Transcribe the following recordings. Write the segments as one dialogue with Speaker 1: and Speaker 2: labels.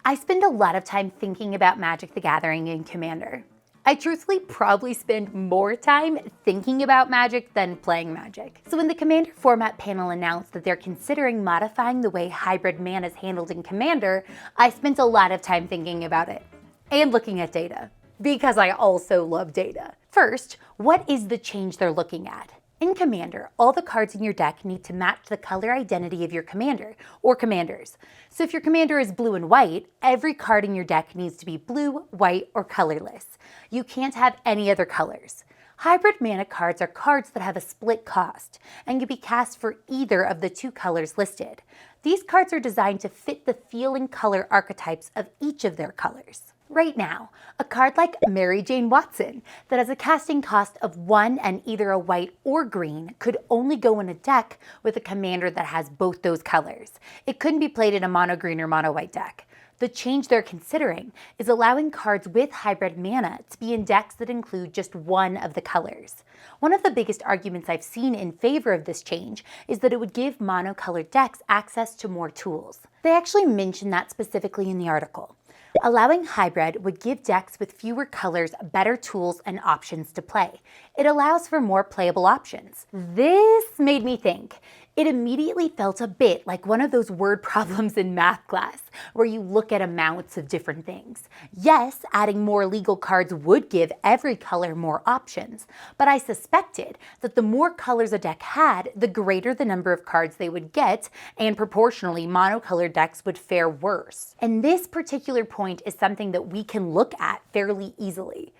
Speaker 1: I spend a lot of time thinking about Magic the Gathering in Commander. I truthfully probably spend more time thinking about Magic than playing Magic. So when the Commander format panel announced that they're considering modifying the way hybrid mana is handled in Commander, I spent a lot of time thinking about it and looking at data, because I also love data. First, what is the change they're looking at? In Commander, all the cards in your deck need to match the color identity of your commander or commanders. So if your commander is blue and white, every card in your deck needs to be blue, white, or colorless. You can't have any other colors. Hybrid mana cards are cards that have a split cost and can be cast for either of the two colors listed. These cards are designed to fit the feel and color archetypes of each of their colors. Right now, a card like Mary Jane Watson that has a casting cost of 1 and either a white or green could only go in a deck with a commander that has both those colors. It couldn't be played in a mono green or mono white deck. The change they're considering is allowing cards with hybrid mana to be in decks that include just one of the colors. One of the biggest arguments I've seen in favor of this change is that it would give monocolored decks access to more tools. They actually mention that specifically in the article. Allowing hybrid would give decks with fewer colors better tools and options to play. It allows for more playable options. This made me think. It immediately felt a bit like one of those word problems in math class, where you look at amounts of different things. Yes, adding more legal cards would give every color more options, but I suspected that the more colors a deck had, the greater the number of cards they would get, and proportionally, monocolored decks would fare worse. And this particular point is something that we can look at fairly easily.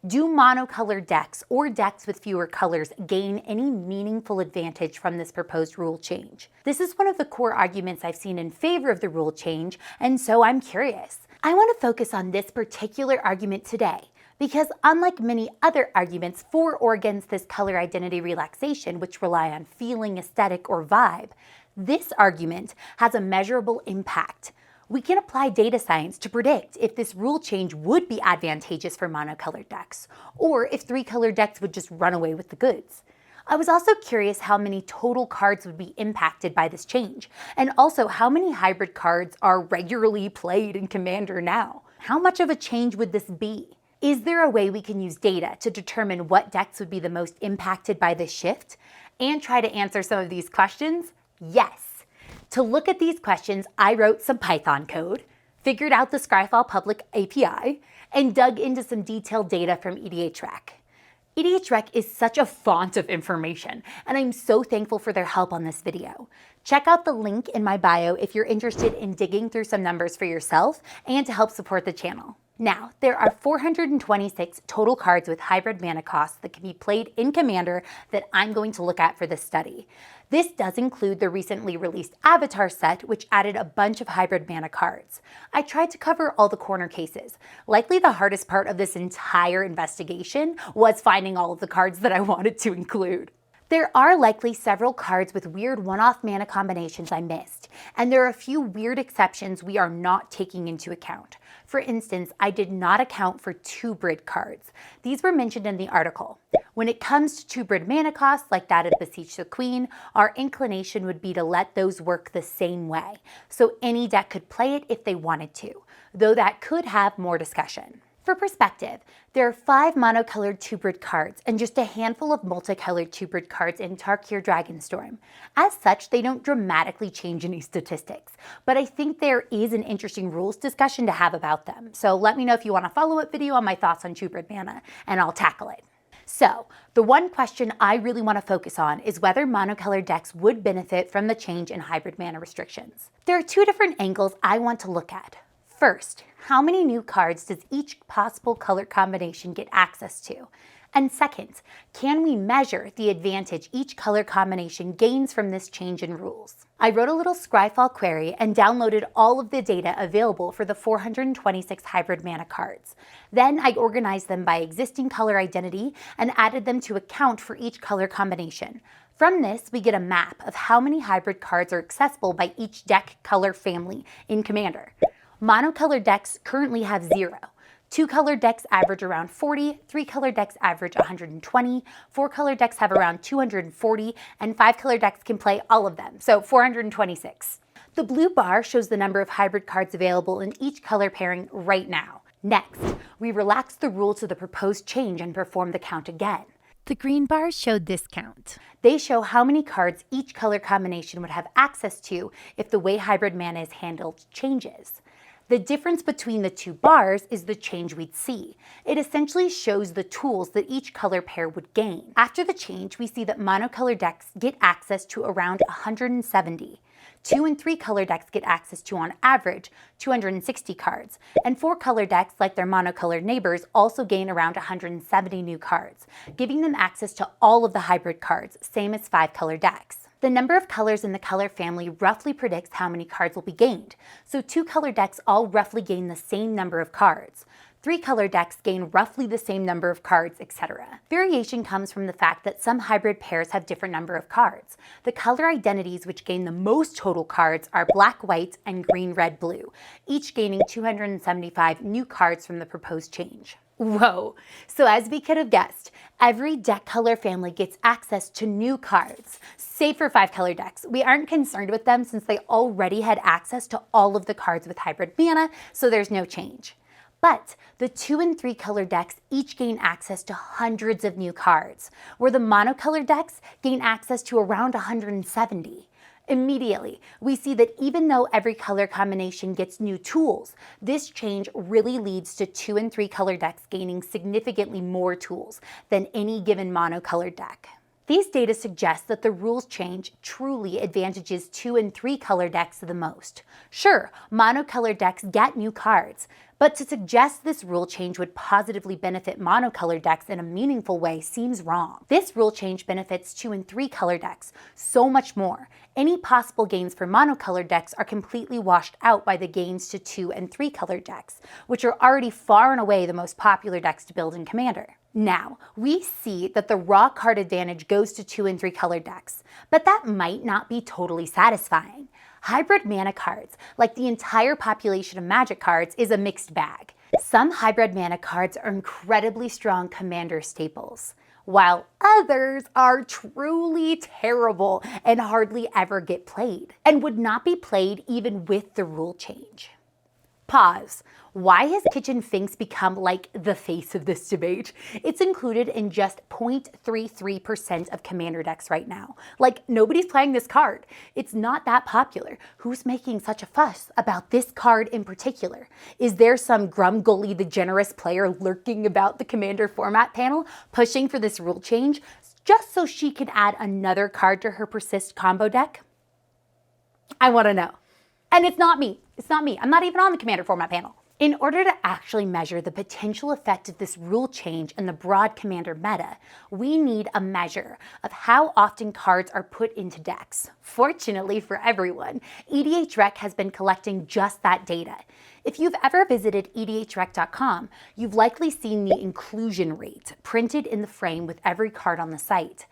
Speaker 1: Do monocolored decks or decks with fewer colors gain any meaningful advantage from this proposed rule change? This is one of the core arguments I've seen in favor of the rule change, and so I'm curious. I want to focus on this particular argument today because unlike many other arguments for or against this color identity relaxation, which rely on feeling, aesthetic, or vibe, this argument has a measurable impact. We can apply data science to predict if this rule change would be advantageous for monocolored decks, or if three-color decks would just run away with the goods. I was also curious how many total cards would be impacted by this change, and also how many hybrid cards are regularly played in Commander now. How much of a change would this be? Is there a way we can use data to determine what decks would be the most impacted by this shift, and try to answer some of these questions? Yes. To look at these questions, I wrote some Python code, figured out the Scryfall public API, and dug into some detailed data from EDHREC. EDHREC is such a font of information, and I'm so thankful for their help on this video. Check out the link in my bio if you're interested in digging through some numbers for yourself and to help support the channel. Now, there are 426 total cards with hybrid mana costs that can be played in Commander that I'm going to look at for this study. This does include the recently released Avatar set, which added a bunch of hybrid mana cards. I tried to cover all the corner cases. Likely the hardest part of this entire investigation was finding all of the cards that I wanted to include. There are likely several cards with weird one-off mana combinations I missed, and there are a few weird exceptions we are not taking into account. For instance, I did not account for two-brid cards. These were mentioned in the article. When it comes to two-brid mana costs, like that of Beseech the Queen, our inclination would be to let those work the same way, so any deck could play it if they wanted to, though that could have more discussion. For perspective, there are 5 monocolored two-brid cards and just a handful of multicolored two-brid cards in Tarkir Dragonstorm. As such, they don't dramatically change any statistics, but I think there is an interesting rules discussion to have about them. So let me know if you want a follow-up video on my thoughts on two-brid mana, and I'll tackle it. So, the one question I really want to focus on is whether monocolored decks would benefit from the change in hybrid mana restrictions. There are 2 different angles I want to look at. First, how many new cards does each possible color combination get access to? And second, can we measure the advantage each color combination gains from this change in rules? I wrote a little Scryfall query and downloaded all of the data available for the 426 hybrid mana cards. Then I organized them by existing color identity and added them to account for each color combination. From this, we get a map of how many hybrid cards are accessible by each deck color family in Commander. Monocolored decks currently have 0. 2-color decks average around 40, 3-color decks average 120, 4-color decks have around 240, and 5-color decks can play all of them, so 426. The blue bar shows the number of hybrid cards available in each color pairing right now. Next, we relax the rules of the proposed change and perform the count again. The green bars showed this count. They show how many cards each color combination would have access to if the way hybrid mana is handled changes. The difference between the two bars is the change we'd see. It essentially shows the tools that each color pair would gain. After the change, we see that monocolor decks get access to around 170. 2 and 3 color decks get access to, on average, 260 cards, and 4 color decks, like their monocolored neighbors, also gain around 170 new cards, giving them access to all of the hybrid cards, same as 5 color decks. The number of colors in the color family roughly predicts how many cards will be gained, so 2 color decks all roughly gain the same number of cards. 3 color decks gain roughly the same number of cards, etc. Variation comes from the fact that some hybrid pairs have different number of cards. The color identities which gain the most total cards are black, white, and green, red, blue, each gaining 275 new cards from the proposed change. Whoa! So as we could have guessed, every deck color family gets access to new cards. Save for 5 color decks. We aren't concerned with them since they already had access to all of the cards with hybrid mana, so there's no change. But the 2 and 3 color decks each gain access to hundreds of new cards, where the monocolor decks gain access to around 170. Immediately, we see that even though every color combination gets new tools, this change really leads to 2 and 3 color decks gaining significantly more tools than any given monocolored deck. These data suggest that the rules change truly advantages 2 and 3 color decks the most. Sure, monocolored decks get new cards, but to suggest this rule change would positively benefit monocolored decks in a meaningful way seems wrong. This rule change benefits 2 and 3 color decks so much more. Any possible gains for monocolored decks are completely washed out by the gains to 2 and 3 color decks, which are already far and away the most popular decks to build in Commander. Now, we see that the raw card advantage goes to 2 and 3 color decks, but that might not be totally satisfying. Hybrid mana cards, like the entire population of Magic cards, is a mixed bag. Some hybrid mana cards are incredibly strong Commander staples, while others are truly terrible and hardly ever get played, and would not be played even with the rule change. Pause. Why has Kitchen Finks become like the face of this debate? It's included in just 0.33% of Commander decks right now. Like, nobody's playing this card. It's not that popular. Who's making such a fuss about this card in particular? Is there some Grumgully the Generous player lurking about the Commander format panel, pushing for this rule change just so she can add another card to her Persist combo deck? I want to know. And it's not me. It's not me. I'm not even on the Commander format panel. In order to actually measure the potential effect of this rule change in the broad Commander meta, we need a measure of how often cards are put into decks. Fortunately for everyone, EDHREC has been collecting just that data. If you've ever visited EDHREC.com, you've likely seen the inclusion rate printed in the frame with every card on the site.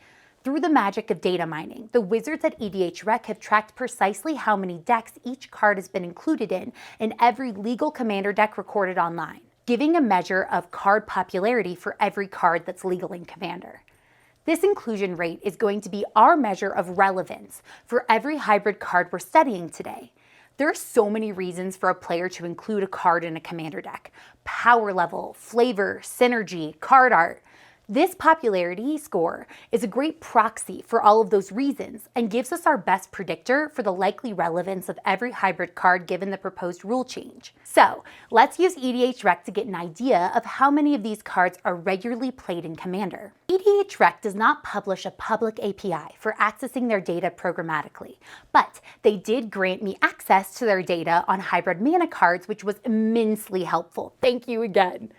Speaker 1: Through the magic of data mining, the wizards at EDHREC have tracked precisely how many decks each card has been included in every legal Commander deck recorded online, giving a measure of card popularity for every card that's legal in Commander. This inclusion rate is going to be our measure of relevance for every hybrid card we're studying today. There are so many reasons for a player to include a card in a Commander deck: power level, flavor, synergy, card art. This popularity score is a great proxy for all of those reasons and gives us our best predictor for the likely relevance of every hybrid card given the proposed rule change. So let's use EDHREC to get an idea of how many of these cards are regularly played in Commander. EDHREC does not publish a public API for accessing their data programmatically, but they did grant me access to their data on hybrid mana cards, which was immensely helpful. Thank you again.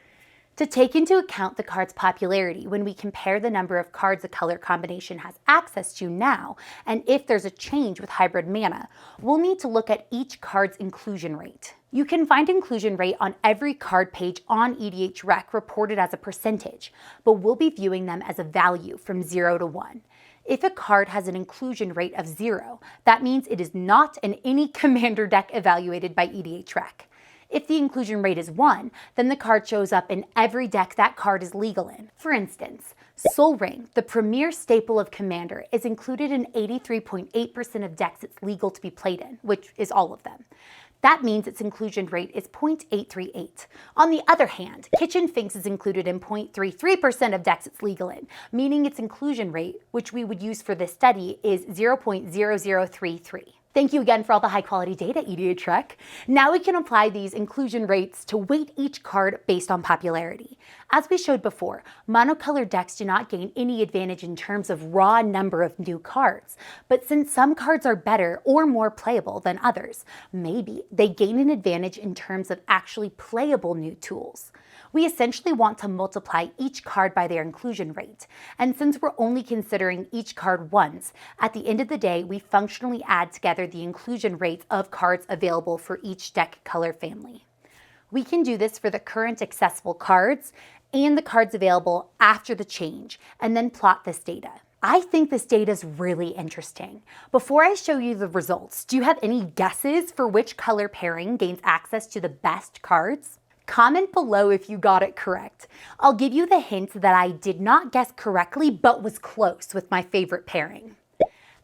Speaker 1: To take into account the card's popularity when we compare the number of cards a color combination has access to now, and if there's a change with hybrid mana, we'll need to look at each card's inclusion rate. You can find inclusion rate on every card page on EDHREC reported as a percentage, but we'll be viewing them as a value from 0 to 1. If a card has an inclusion rate of 0, that means it is not in any Commander deck evaluated by EDHREC. If the inclusion rate is 1, then the card shows up in every deck that card is legal in. For instance, Soul Ring, the premier staple of Commander, is included in 83.8% of decks it's legal to be played in, which is all of them. That means its inclusion rate is 0.838. On the other hand, Kitchen Finks is included in 0.33% of decks it's legal in, meaning its inclusion rate, which we would use for this study, is 0.0033. Thank you again for all the high quality data, EDHREC. Now we can apply these inclusion rates to weight each card based on popularity. As we showed before, monocolored decks do not gain any advantage in terms of raw number of new cards. But since some cards are better or more playable than others, maybe they gain an advantage in terms of actually playable new tools. We essentially want to multiply each card by their inclusion rate. And since we're only considering each card once, at the end of the day, we functionally add together the inclusion rates of cards available for each deck color family. We can do this for the current accessible cards and the cards available after the change, and then plot this data. I think this data is really interesting. Before I show you the results, do you have any guesses for which color pairing gains access to the best cards? Comment below if you got it correct. I'll give you the hint that I did not guess correctly, but was close with my favorite pairing.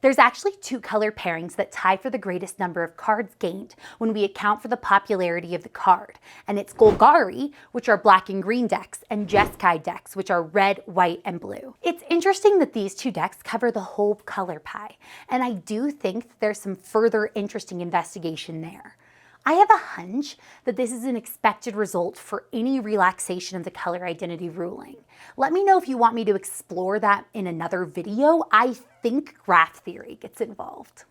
Speaker 1: There's actually two color pairings that tie for the greatest number of cards gained when we account for the popularity of the card. And it's Golgari, which are black and green decks, and Jeskai decks, which are red, white, and blue. It's interesting that these two decks cover the whole color pie, and I do think that there's some further interesting investigation there. I have a hunch that this is an expected result for any relaxation of the color identity ruling. Let me know if you want me to explore that in another video. I think graph theory gets involved.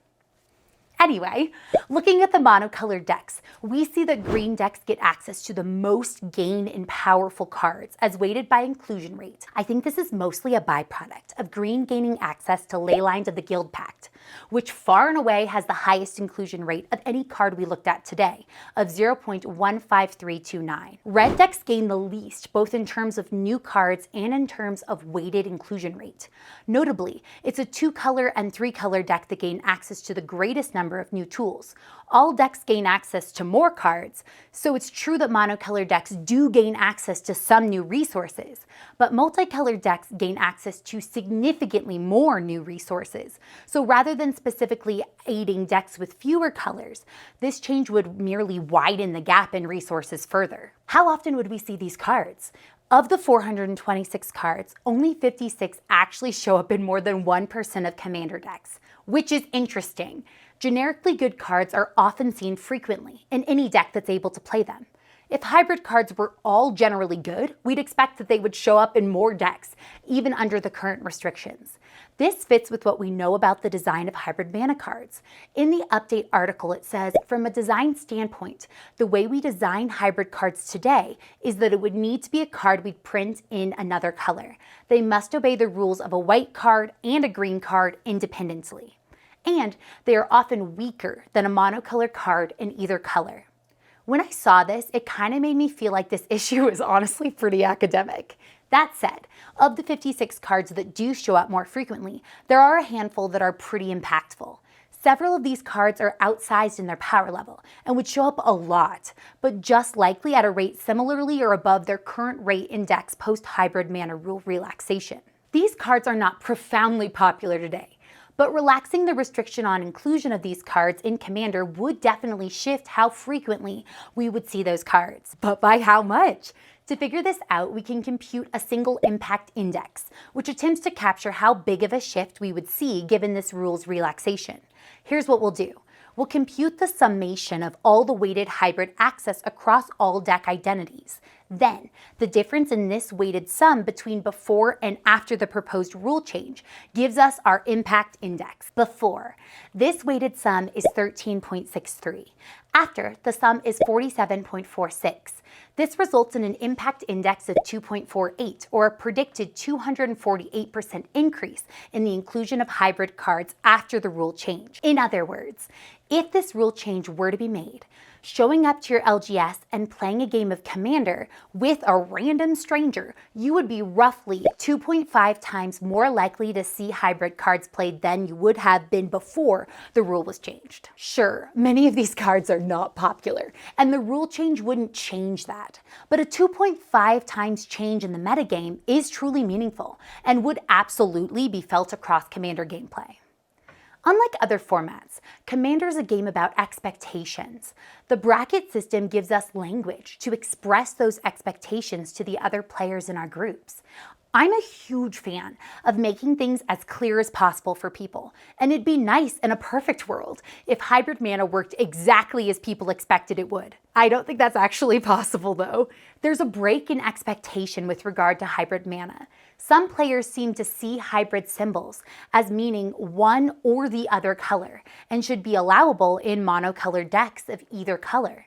Speaker 1: Anyway, looking at the monocolored decks, we see that green decks get access to the most gain in powerful cards as weighted by inclusion rate. I think this is mostly a byproduct of green gaining access to Ley Lines of the Guild Pact, which far and away has the highest inclusion rate of any card we looked at today, of 0.15329. Red decks gain the least, both in terms of new cards and in terms of weighted inclusion rate. Notably, it's a 2-color and 3-color deck that gain access to the greatest number of new tools. All decks gain access to more cards, so it's true that monocolored decks do gain access to some new resources, but multicolored decks gain access to significantly more new resources. So rather than specifically aiding decks with fewer colors, this change would merely widen the gap in resources further. How often would we see these cards? Of the 426 cards, only 56 actually show up in more than 1% of Commander decks, which is interesting. Generically good cards are often seen frequently in any deck that's able to play them. If hybrid cards were all generally good, we'd expect that they would show up in more decks, even under the current restrictions. This fits with what we know about the design of hybrid mana cards. In the update article, it says, from a design standpoint, the way we design hybrid cards today is that it would need to be a card we'd print in another color. They must obey the rules of a white card and a green card independently. And they are often weaker than a monocolor card in either color. When I saw this, it kind of made me feel like this issue is honestly pretty academic. That said, of the 56 cards that do show up more frequently, there are a handful that are pretty impactful. Several of these cards are outsized in their power level and would show up a lot, but just likely at a rate similarly or above their current rate in decks post-hybrid mana rule relaxation. These cards are not profoundly popular today, but relaxing the restriction on inclusion of these cards in Commander would definitely shift how frequently we would see those cards. But by how much? To figure this out, we can compute a single impact index, which attempts to capture how big of a shift we would see given this rule's relaxation. Here's what we'll do. We'll compute the summation of all the weighted hybrid access across all deck identities. Then, the difference in this weighted sum between before and after the proposed rule change gives us our impact index. Before, this weighted sum is 13.63. After, the sum is 47.46. This results in an impact index of 2.48, or a predicted 248% increase in the inclusion of hybrid cards after the rule change. In other words, if this rule change were to be made, showing up to your LGS and playing a game of Commander with a random stranger, you would be roughly 2.5 times more likely to see hybrid cards played than you would have been before the rule was changed. Sure, many of these cards are not popular, and the rule change wouldn't change that, but a 2.5 times change in the metagame is truly meaningful and would absolutely be felt across Commander gameplay. Unlike other formats, Commander is a game about expectations. The bracket system gives us language to express those expectations to the other players in our groups. I'm a huge fan of making things as clear as possible for people, and it'd be nice in a perfect world if hybrid mana worked exactly as people expected it would. I don't think that's actually possible though. There's a break in expectation with regard to hybrid mana. Some players seem to see hybrid symbols as meaning one or the other color and should be allowable in monocolored decks of either color.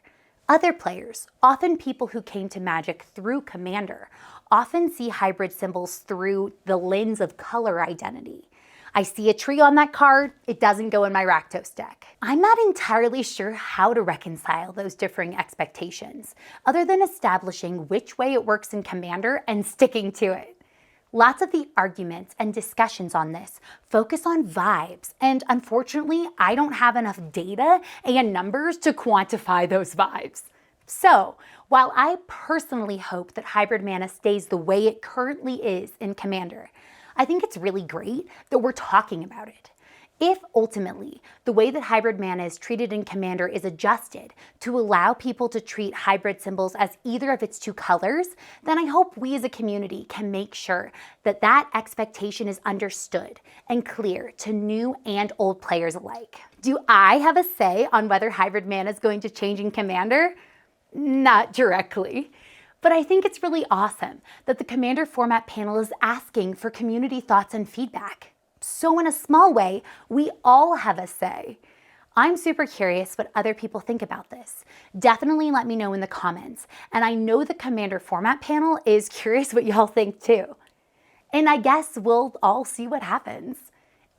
Speaker 1: Other players, often people who came to Magic through Commander, often see hybrid symbols through the lens of color identity. I see a tree on that card, it doesn't go in my Rakdos deck. I'm not entirely sure how to reconcile those differing expectations, other than establishing which way it works in Commander and sticking to it. Lots of the arguments and discussions on this focus on vibes, and unfortunately, I don't have enough data and numbers to quantify those vibes. So, while I personally hope that hybrid mana stays the way it currently is in Commander, I think it's really great that we're talking about it. If ultimately the way that hybrid mana is treated in Commander is adjusted to allow people to treat hybrid symbols as either of its two colors, then I hope we as a community can make sure that that expectation is understood and clear to new and old players alike. Do I have a say on whether hybrid mana is going to change in Commander? Not directly. But I think it's really awesome that the Commander format panel is asking for community thoughts and feedback. So in a small way, we all have a say. I'm super curious what other people think about this. Definitely let me know in the comments. And I know the Commander format panel is curious what y'all think too. And I guess we'll all see what happens.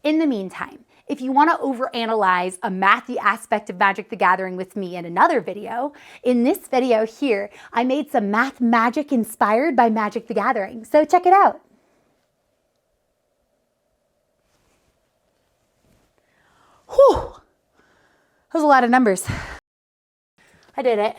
Speaker 1: In the meantime, if you want to overanalyze a mathy aspect of Magic the Gathering with me in another video, in this video here, I made some math magic inspired by Magic the Gathering, so check it out. Whew, that was a lot of numbers. I did it.